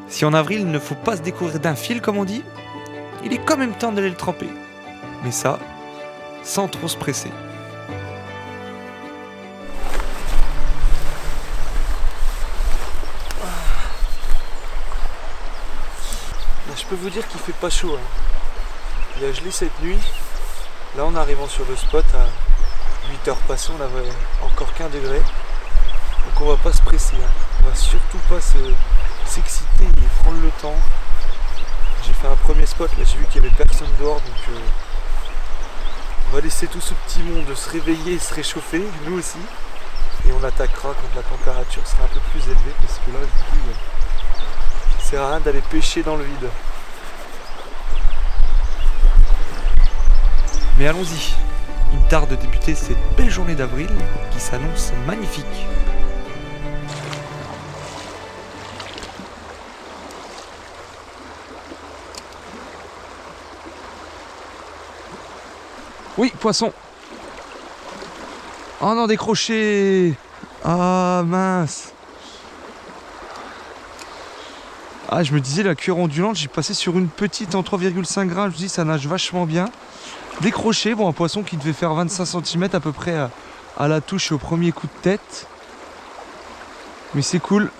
Si en avril il ne faut pas se découvrir d'un fil comme on dit, il est quand même temps d'aller le tremper. Mais ça, sans trop se presser. Là, je peux vous dire qu'il fait pas chaud. Il a gelé cette nuit. Là, en arrivant sur le spot à 8h passées, on avait encore qu'1 degré. Donc on va pas se presser. On va surtout pas s'exciter et prendre le temps. J'ai fait un premier spot, là j'ai vu qu'il y avait personne dehors, donc on va laisser tout ce petit monde se réveiller et se réchauffer, nous aussi. Et on attaquera quand la température sera un peu plus élevée, parce que là je vous dis, ça sert à rien d'aller pêcher dans le vide. Mais allons-y, il me tarde de débuter cette belle journée d'avril qui s'annonce magnifique. Oui, poisson. Oh non, décroché. Ah mince. Ah, je me disais, la cuillère ondulante, j'ai passé sur une petite en 3,5 grammes. Je me dis, ça nage vachement bien. Décroché, bon, un poisson qui devait faire 25 cm à peu près à la touche et au premier coup de tête. Mais c'est cool.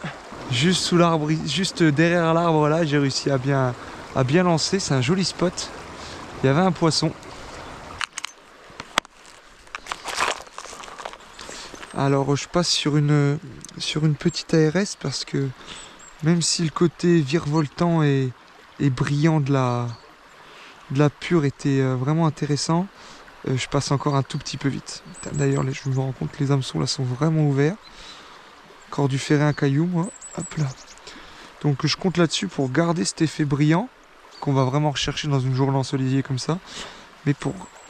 Juste sous l'arbre, juste derrière l'arbre là, j'ai réussi à bien lancer. C'est un joli spot. Il y avait un poisson. Alors je passe sur une petite ARS parce que même si le côté virevoltant et brillant de la pure était vraiment intéressant, je passe encore un tout petit peu vite. D'ailleurs je me rends compte que les hameçons là sont vraiment ouverts. Encore du ferrer un caillou moi. Hop là. Donc je compte là-dessus pour garder cet effet brillant qu'on va vraiment rechercher dans une journée ensoleillée comme ça.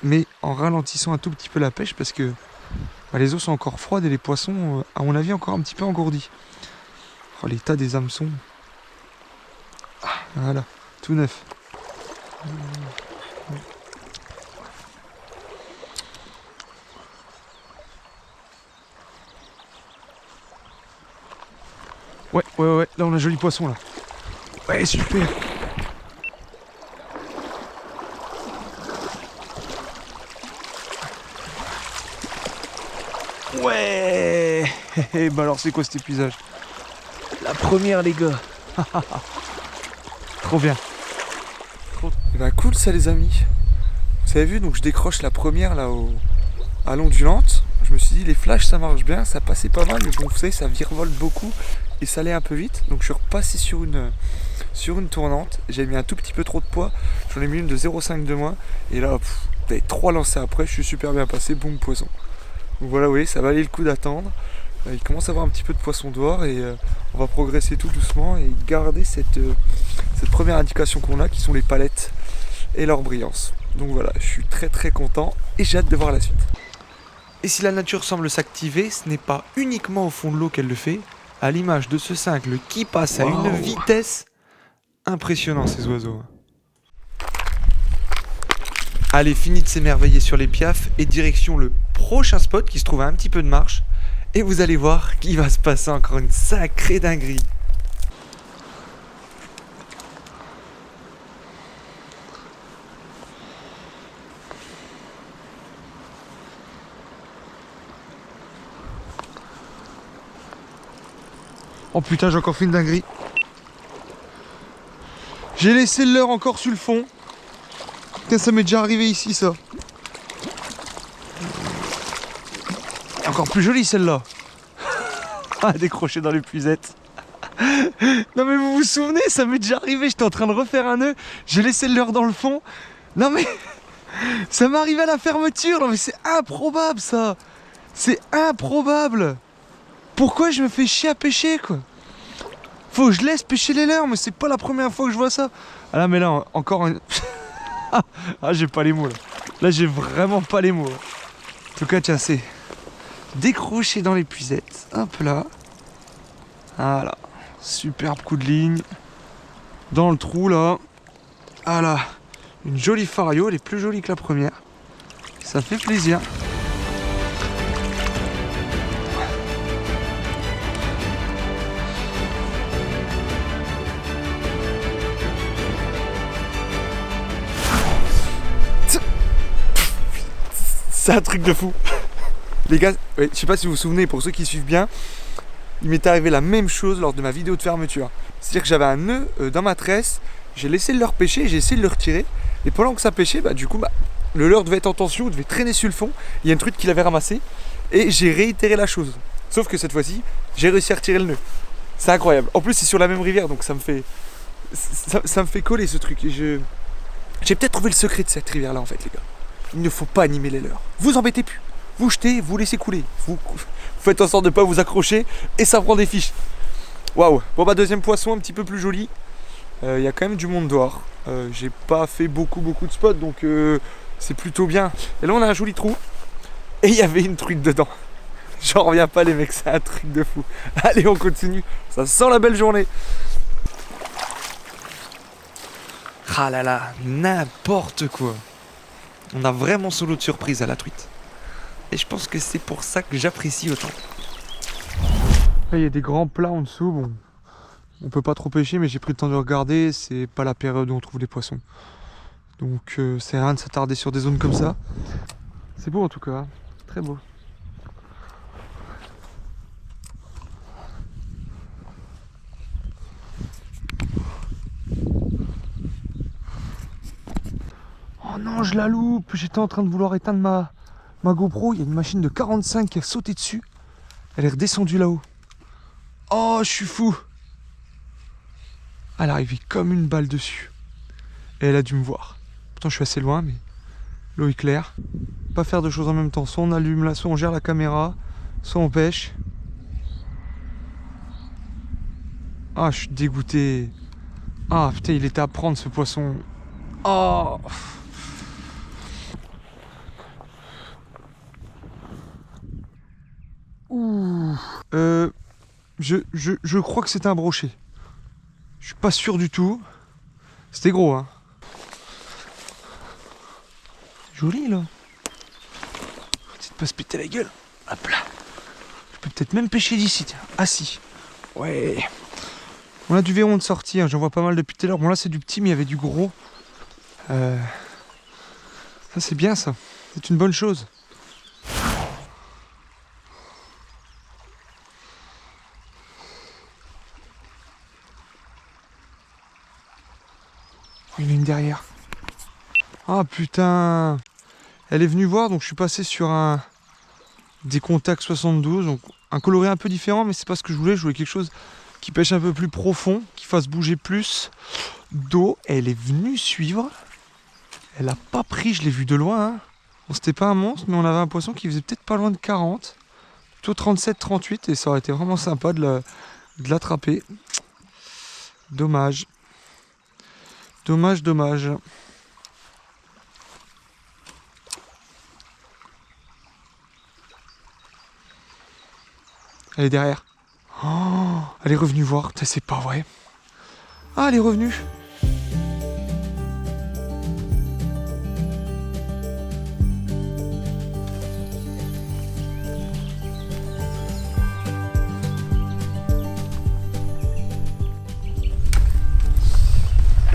Mais en ralentissant un tout petit peu la pêche parce que les eaux sont encore froides et les poissons, à mon avis, encore un petit peu engourdis. Oh, l'état des hameçons. Voilà, tout neuf. Ouais, là on a un joli poisson là. Ouais, super. Ouais. Bah alors c'est quoi cet épuisage? La première les gars. Trop bien. Bah cool ça les amis. Vous avez vu, donc je décroche la première là à l'ondulante. Je me suis dit les flashs ça marche bien, ça passait pas mal, mais bon vous savez ça virevolte beaucoup et ça allait un peu vite. Donc je suis repassé sur une tournante. J'ai mis un tout petit peu trop de poids. J'en ai mis une de 0,5 de moins. Et là, t'avais 3 lancés après, je suis super bien passé, boum poisson. Donc voilà, oui, ça valait le coup d'attendre. Il commence à avoir un petit peu de poisson dehors et on va progresser tout doucement et garder cette première indication qu'on a qui sont les palettes et leur brillance. Donc voilà, je suis très très content et j'ai hâte de voir la suite. Et si la nature semble s'activer, ce n'est pas uniquement au fond de l'eau qu'elle le fait, à l'image de ce cingle qui passe à une vitesse impressionnante ces oiseaux. Allez, fini de s'émerveiller sur les piafs et direction le prochain spot qui se trouve à un petit peu de marche. Et vous allez voir qu'il va se passer encore une sacrée dinguerie. Oh putain, j'ai encore fait une dinguerie. J'ai laissé le leurre encore sur le fond. Putain, ça m'est déjà arrivé ici ça. Encore plus jolie celle-là. Ah, décroché dans l'épuisette. Non mais vous vous souvenez, ça m'est déjà arrivé, j'étais en train de refaire un nœud, j'ai laissé le leurre dans le fond. Non mais ça m'est arrivé à la fermeture. Non mais c'est improbable ça. C'est improbable. Pourquoi je me fais chier à pêcher quoi? Faut que je laisse pêcher les leurres, mais c'est pas la première fois que je vois ça. Ah là mais là encore un... Ah j'ai pas les mots là. Là j'ai vraiment pas les mots. En tout cas tiens c'est décroché dans l'épuisette. Hop là. Voilà. Superbe coup de ligne. Dans le trou là. Voilà. Une jolie fario, elle est plus jolie que la première. Ça fait plaisir. C'est un truc de fou. Les gars, ouais, je sais pas si vous vous souvenez, pour ceux qui suivent bien, il m'est arrivé la même chose lors de ma vidéo de fermeture. C'est-à-dire que j'avais un nœud dans ma tresse, j'ai laissé le leurre pêcher, j'ai essayé de le retirer, et pendant que ça pêchait, du coup, le leurre devait être en tension, devait traîner sur le fond, il y a une truite qui l'avait ramassé, et j'ai réitéré la chose. Sauf que cette fois-ci, j'ai réussi à retirer le nœud. C'est incroyable. En plus, c'est sur la même rivière, donc ça me fait coller ce truc. Et j'ai peut-être trouvé le secret de cette rivière-là, en fait, les gars. Il ne faut pas animer les leurres. Vous embêtez plus. Vous jetez, vous laissez couler. Vous faites en sorte de ne pas vous accrocher, et ça prend des fiches. Waouh. Bon, deuxième poisson, un petit peu plus joli. Il y a quand même du monde dehors. J'ai pas fait beaucoup de spots, donc c'est plutôt bien. Et là, on a un joli trou, et il y avait une truite dedans. J'en reviens pas, les mecs, c'est un truc de fou. Allez, on continue. Ça sent la belle journée. Ah là là, n'importe quoi. On a vraiment son lot de surprise à la truite. Et je pense que c'est pour ça que j'apprécie autant. Là, il y a des grands plats en dessous. Bon, on peut pas trop pêcher, mais j'ai pris le temps de regarder. C'est pas la période où on trouve les poissons. Donc, c'est rien de s'attarder sur des zones comme ça. C'est beau en tout cas, très beau. Oh non, je la loupe. J'étais en train de vouloir éteindre ma GoPro. Il y a une machine de 45 qui a sauté dessus. Elle est redescendue là-haut. Oh, je suis fou. Elle est arrivée comme une balle dessus. Et elle a dû me voir. Pourtant, je suis assez loin, mais l'eau est claire. Pas faire de choses en même temps. Soit on allume là, soit on gère la caméra, soit on pêche. Ah, je suis dégoûté. Ah, putain, il était à prendre ce poisson. Oh. Ouh. Je crois que c'était un brochet. Je suis pas sûr du tout. C'était gros, hein. Joli, là. Tu peux se péter la gueule. Hop là. Je peux peut-être même pêcher d'ici, tiens. Assis. Ouais. On a du verron de sortie, hein. J'en vois pas mal depuis tout à l'heure. Bon, là, c'est du petit, mais il y avait du gros. Ça, c'est bien, ça. C'est une bonne chose. Il y en a une derrière. Ah putain. Elle est venue voir, donc je suis passé sur des contacts 72, donc un coloré un peu différent, mais c'est pas ce que je voulais. Je voulais quelque chose qui pêche un peu plus profond, qui fasse bouger plus d'eau. Elle est venue suivre. Elle a pas pris, je l'ai vu de loin. Hein. Bon, c'était pas un monstre, mais on avait un poisson qui faisait peut-être pas loin de 40, plutôt 37-38, et ça aurait été vraiment sympa de l'attraper. Dommage. Dommage. Elle est derrière. Oh, elle est revenue voir. C'est pas vrai. Ah, elle est revenue.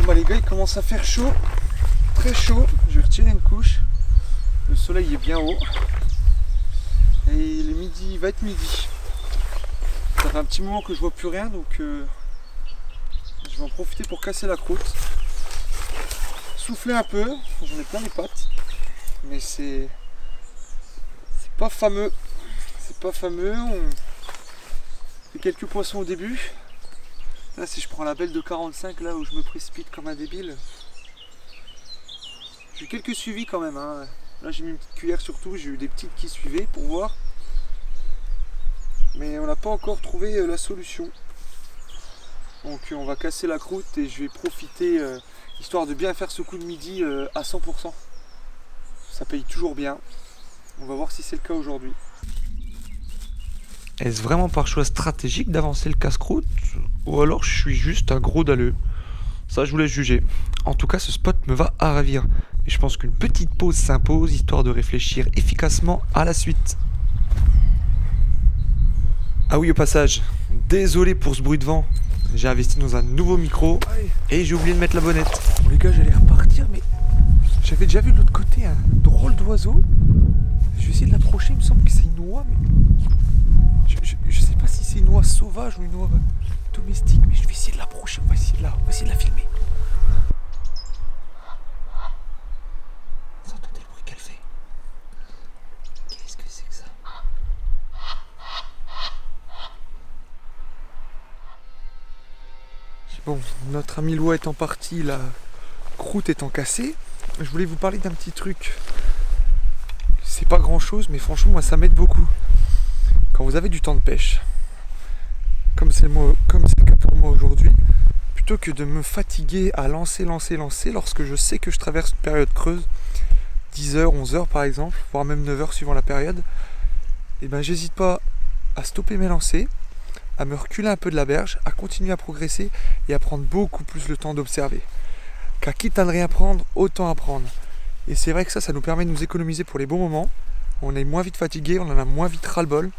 Bon les gars, il commence à faire chaud. Très chaud. Je vais retirer une couche. Le soleil est bien haut. Et il est midi, il va être midi. Ça fait un petit moment que je vois plus rien, donc je vais en profiter pour casser la croûte. Souffler un peu, j'en ai plein les pattes. Mais c'est pas fameux. C'est pas fameux. On fait quelques poissons au début. Là, si je prends la belle de 45, là où je me précipite comme un débile. J'ai eu quelques suivis quand même. Hein. Là, j'ai mis une petite cuillère surtout. J'ai eu des petites qui suivaient pour voir. Mais on n'a pas encore trouvé la solution. Donc on va casser la croûte et je vais profiter, histoire de bien faire ce coup de midi à 100%. Ça paye toujours bien. On va voir si c'est le cas aujourd'hui. Est-ce vraiment par choix stratégique d'avancer le casse-croûte, ou alors je suis juste un gros dalleux? Ça, je vous laisse juger. En tout cas, ce spot me va à ravir. Et je pense qu'une petite pause s'impose, histoire de réfléchir efficacement à la suite. Ah oui, au passage, désolé pour ce bruit de vent. J'ai investi dans un nouveau micro et j'ai oublié de mettre la bonnette. Bon les gars, j'allais repartir, mais j'avais déjà vu de l'autre côté un drôle d'oiseau. Je vais essayer de l'approcher, il me semble que c'est une oie, mais je sais pas si c'est une oie sauvage ou une oie domestique, mais je vais essayer de l'approcher, on va essayer de la filmer. Vous entendez le bruit qu'elle fait? Qu'est-ce que c'est que ça? Bon, notre ami l'oie étant parti, la croûte étant cassée, je voulais vous parler d'un petit truc. C'est pas grand chose, mais franchement, moi ça m'aide beaucoup. Quand vous avez du temps de pêche, comme c'est le cas pour moi aujourd'hui, plutôt que de me fatiguer à lancer, lorsque je sais que je traverse une période creuse, 10h, 11h par exemple, voire même 9h suivant la période, et ben j'hésite pas à stopper mes lancers, à me reculer un peu de la berge, à continuer à progresser et à prendre beaucoup plus le temps d'observer. Car quitte à ne rien prendre, autant apprendre. Et c'est vrai que ça nous permet de nous économiser pour les bons moments. On est moins vite fatigué, on en a moins vite ras-le-bol.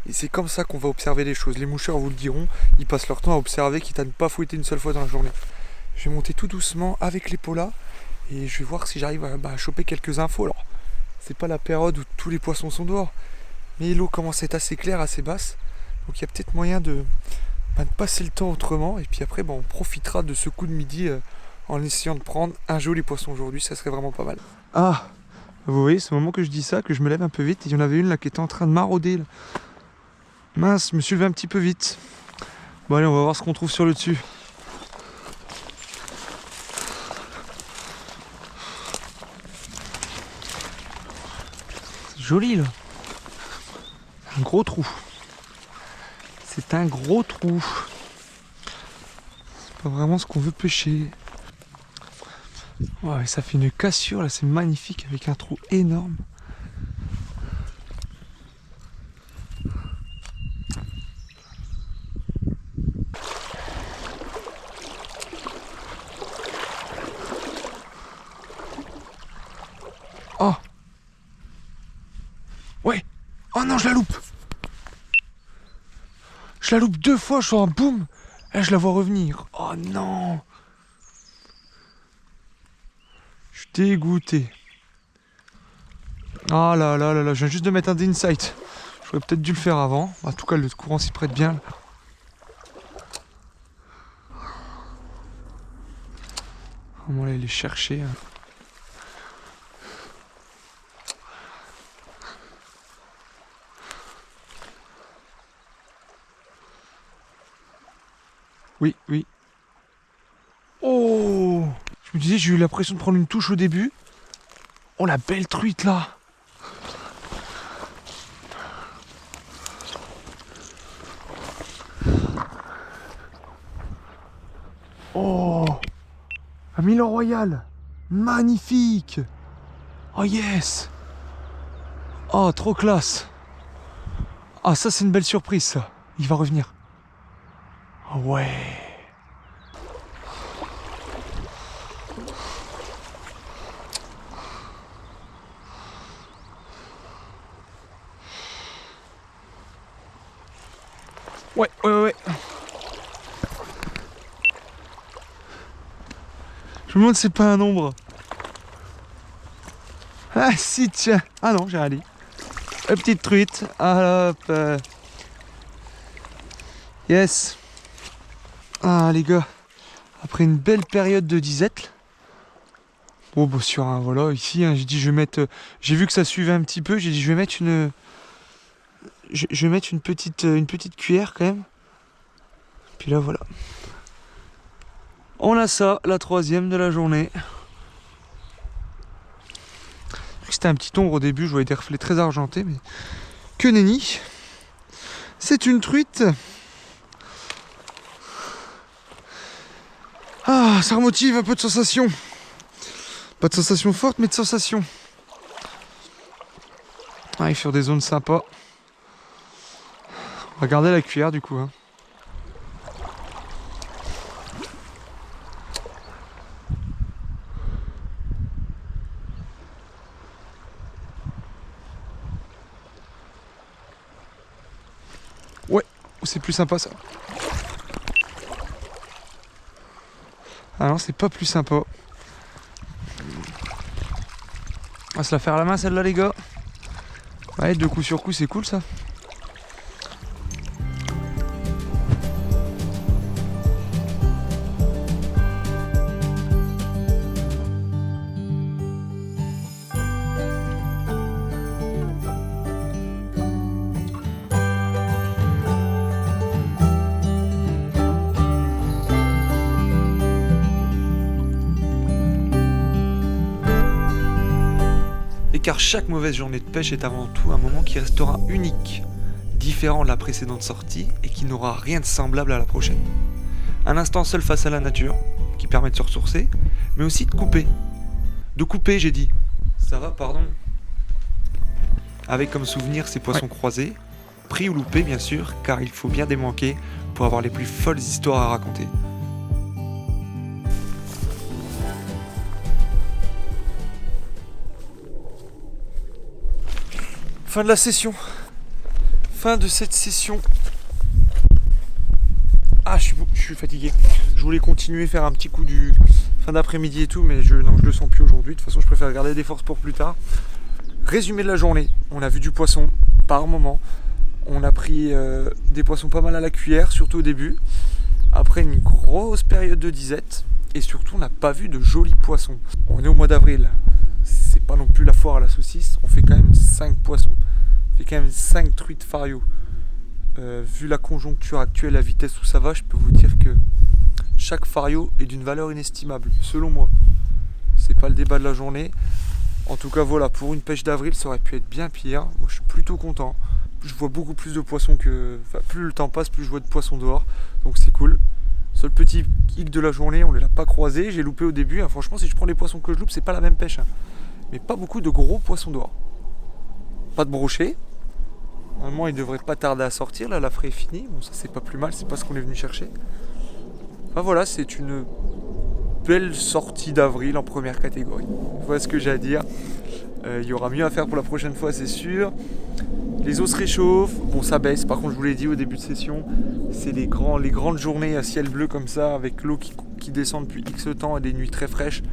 Et c'est comme ça qu'on va observer les choses. Les moucheurs vous le diront, ils passent leur temps à observer, quitte à ne pas fouetter une seule fois dans la journée. Je vais monter tout doucement avec les polas et je vais voir si j'arrive à choper quelques infos. Alors, c'est pas la période où tous les poissons sont dehors, mais l'eau commence à être assez claire, assez basse. Donc il y a peut-être moyen de passer le temps autrement. Et puis après, on profitera de ce coup de midi en essayant de prendre un joli poisson aujourd'hui. Ça serait vraiment pas mal. Ah, vous voyez, c'est au moment que je dis ça, que je me lève un peu vite. Il y en avait une là qui était en train de marauder. Là. Mince, je me suis levé un petit peu vite. Bon allez, on va voir ce qu'on trouve sur le dessus. C'est joli là. Un gros trou. C'est un gros trou. C'est pas vraiment ce qu'on veut pêcher. Ouais, ça fait une cassure là, c'est magnifique avec un trou énorme. Oh! Ouais! Oh non, je la loupe! Je la loupe 2 fois, je sens un boum! Et je la vois revenir. Oh non! Je suis dégoûté. Ah là là là là, je viens juste de mettre un d'insight. J'aurais peut-être dû le faire avant. En tout cas, le courant s'y prête bien. On va aller les chercher. Oui, oui. Oh! Je me disais, j'ai eu l'impression de prendre une touche au début. Oh, la belle truite là! Oh! Un Milan Royal! Magnifique! Oh yes! Oh, trop classe! Ah, ça c'est une belle surprise ça. Il va revenir. Oh ouais! Ouais. Je me demande si c'est pas un ombre. Ah si, tiens. Ah non, j'ai rien dit. Une petite truite. Ah, hop. Yes. Ah les gars. Après une belle période de disette. Bon bah sur un voilà ici j'ai dit je vais mettre. J'ai vu que ça suivait un petit peu, j'ai dit je vais mettre une. Je vais mettre une petite cuillère quand même. Puis là voilà. On a ça, la 3e de la journée. C'était un petit ombre au début, je voyais des reflets très argentés, mais que nenni. C'est une truite. Ah, ça remotive un peu de sensation. Pas de sensation forte, mais de sensation. On arrive sur des zones sympas. On va garder la cuillère du coup. Hein. Ouais, c'est plus sympa ça. Ah non, c'est pas plus sympa. On va se la faire à la main celle-là les gars. Ouais, 2 coups sur coup, c'est cool ça. Car chaque mauvaise journée de pêche est avant tout un moment qui restera unique, différent de la précédente sortie et qui n'aura rien de semblable à la prochaine. Un instant seul face à la nature, qui permet de se ressourcer, mais aussi de couper. De couper, j'ai dit. Ça va, pardon. Avec comme souvenir ces poissons croisés, pris ou loupés bien sûr, car il faut bien démanquer pour avoir les plus folles histoires à raconter. Fin de la session. Fin de cette session. Ah, je suis fatigué. Je voulais continuer, faire un petit coup du fin d'après-midi et tout, mais je le sens plus aujourd'hui. De toute façon, je préfère garder des forces pour plus tard. Résumé de la journée. On a vu du poisson par moment. On a pris des poissons pas mal à la cuillère, surtout au début. Après une grosse période de disette. Et surtout, on n'a pas vu de jolis poissons. On est au mois d'avril. C'est pas non plus la foire à la saucisse. On fait quand même 5 poissons. On fait quand même 5 truites fario. Vu la conjoncture actuelle, la vitesse où ça va, je peux vous dire que chaque fario est d'une valeur inestimable, selon moi. C'est pas le débat de la journée. En tout cas, voilà, pour une pêche d'avril, ça aurait pu être bien pire. Moi, je suis plutôt content. Je vois beaucoup plus de poissons que... Enfin, plus le temps passe, plus je vois de poissons dehors. Donc c'est cool. Seul petit hic de la journée, on ne l'a pas croisé. J'ai loupé au début. Hein. Franchement, si je prends les poissons que je loupe, c'est pas la même pêche. Hein. Mais pas beaucoup de gros poissons dehors. Pas de brochet. Normalement, il devrait pas tarder à sortir. Là, la fraie est finie. Bon, ça, c'est pas plus mal. C'est pas ce qu'on est venu chercher. Enfin, voilà, c'est une belle sortie d'avril en première catégorie. Voilà ce que j'ai à dire. Il y aura mieux à faire pour la prochaine fois, c'est sûr. Les eaux se réchauffent. Bon, ça baisse. Par contre, je vous l'ai dit au début de session, c'est les grandes journées à ciel bleu comme ça, avec l'eau qui descend depuis X temps et des nuits très fraîches.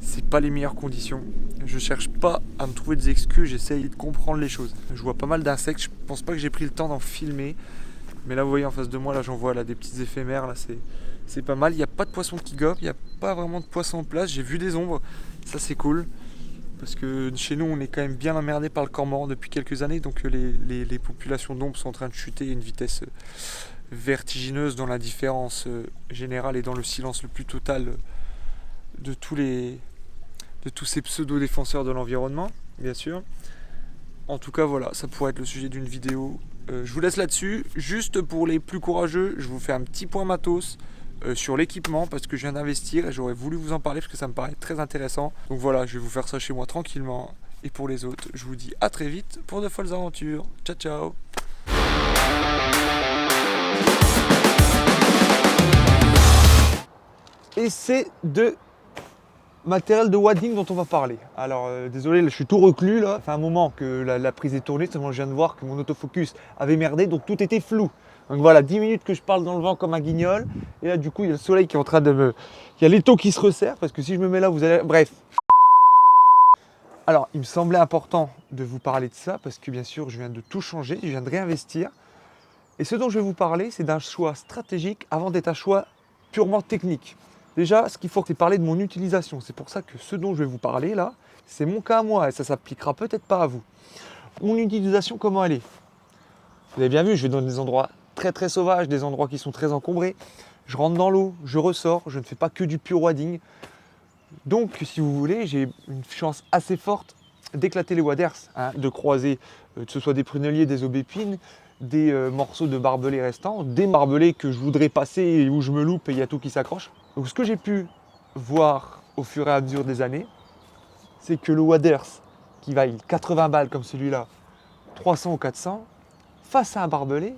C'est pas les meilleures conditions. Je cherche pas à me trouver des excuses, j'essaye de comprendre les choses. Je vois pas mal d'insectes, je pense pas que j'ai pris le temps d'en filmer. Mais là vous voyez en face de moi, là j'en vois là, des petits éphémères, là c'est pas mal. Il n'y a pas de poissons qui gobent, il n'y a pas vraiment de poissons en place. J'ai vu des ombres, ça c'est cool. Parce que chez nous on est quand même bien emmerdé par le cormoran depuis quelques années. Donc les populations d'ombres sont en train de chuter à une vitesse vertigineuse dans l'indifférence générale et dans le silence le plus total de tous ces pseudo-défenseurs de l'environnement, bien sûr. En tout cas, voilà, ça pourrait être le sujet d'une vidéo. Je vous laisse là-dessus. Juste pour les plus courageux, je vous fais un petit point matos sur l'équipement parce que je viens d'investir et j'aurais voulu vous en parler parce que ça me paraît très intéressant. Donc voilà, je vais vous faire ça chez moi tranquillement. Et pour les autres, je vous dis à très vite pour de folles aventures. Ciao, ciao! Et c'est de matériel de wadding dont on va parler. Alors désolé, là, je suis tout reclus là. Ça fait un moment que la prise est tournée, seulement je viens de voir que mon autofocus avait merdé, donc tout était flou. Donc voilà, 10 minutes que je parle dans le vent comme un guignol. Et là du coup, il y a le soleil qui est en train de me... Il y a l'étau qui se resserre, parce que si je me mets là, vous allez... Bref. Alors, il me semblait important de vous parler de ça, parce que bien sûr, je viens de tout changer, je viens de réinvestir. Et ce dont je vais vous parler, c'est d'un choix stratégique avant d'être un choix purement technique. Déjà, ce qu'il faut, c'est parler de mon utilisation. C'est pour ça que ce dont je vais vous parler là, c'est mon cas à moi et ça s'appliquera peut-être pas à vous. Mon utilisation, comment elle est? Vous avez bien vu, je vais dans des endroits très très sauvages, des endroits qui sont très encombrés. Je rentre dans l'eau, je ressors, je ne fais pas que du pure wading. Donc, si vous voulez, j'ai une chance assez forte d'éclater les waders, hein, de croiser, que ce soit des prunelliers, des aubépines, des morceaux de barbelés restants, des barbelés que je voudrais passer et où je me loupe et il y a tout qui s'accroche. Donc ce que j'ai pu voir au fur et à mesure des années, c'est que le waders qui vaille 80 balles comme celui-là, 300 ou 400, face à un barbelé,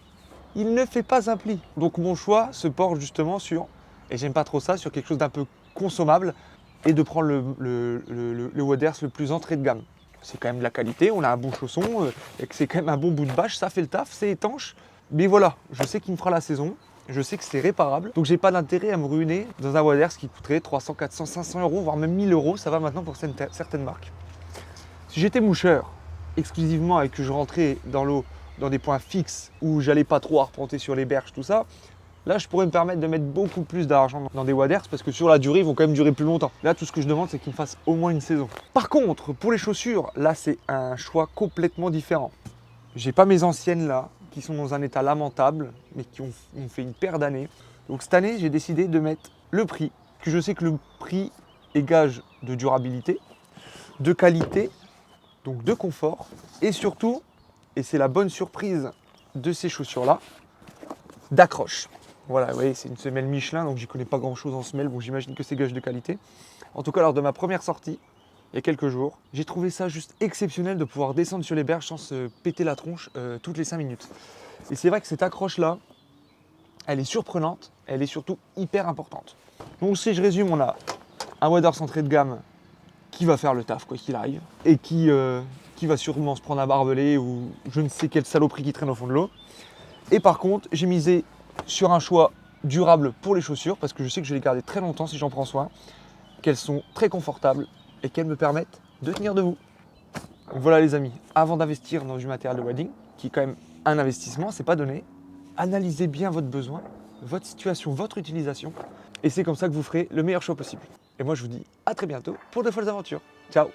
il ne fait pas un pli. Donc mon choix se porte justement sur, et j'aime pas trop ça, sur quelque chose d'un peu consommable et de prendre le waders le plus entrée de gamme. C'est quand même de la qualité, on a un bon chausson, et que c'est quand même un bon bout de bâche, ça fait le taf, c'est étanche. Mais voilà, je sais qu'il me fera la saison, je sais que c'est réparable, donc j'ai pas d'intérêt à me ruiner dans un waders qui coûterait 300, 400, 500 euros, voire même 1000 euros, ça va maintenant pour certaines marques. Si j'étais moucheur exclusivement et que je rentrais dans l'eau dans des points fixes où j'allais pas trop arpenter sur les berges, tout ça, là je pourrais me permettre de mettre beaucoup plus d'argent dans des waders parce que sur la durée ils vont quand même durer plus longtemps. Là tout ce que je demande c'est qu'ils me fassent au moins une saison. Par contre pour les chaussures, là c'est un choix complètement différent. J'ai pas mes anciennes là qui sont dans un état lamentable mais qui ont fait une paire d'années. Donc cette année j'ai décidé de mettre le prix, que je sais que le prix est gage de durabilité, de qualité, donc de confort et surtout, et c'est la bonne surprise de ces chaussures là, d'accroche. Voilà, vous voyez, c'est une semelle Michelin, donc j'y connais pas grand chose en semelle, bon j'imagine que c'est gage de qualité. En tout cas, lors de ma première sortie, il y a quelques jours, j'ai trouvé ça juste exceptionnel de pouvoir descendre sur les berges sans se péter la tronche toutes les 5 minutes. Et c'est vrai que cette accroche là, elle est surprenante, elle est surtout hyper importante. Donc si je résume, on a un waders entrée de gamme qui va faire le taf quoi qu'il arrive et qui va sûrement se prendre un barbelé ou je ne sais quelle saloperie qui traîne au fond de l'eau. Et par contre, j'ai misé sur un choix durable pour les chaussures parce que je sais que je vais les garder très longtemps si j'en prends soin, qu'elles sont très confortables et qu'elles me permettent de tenir debout. Donc voilà les amis, avant d'investir dans du matériel de wading, qui est quand même un investissement, c'est pas donné, analysez bien votre besoin, votre situation, votre utilisation et c'est comme ça que vous ferez le meilleur choix possible. Et moi je vous dis à très bientôt pour de folles aventures. Ciao!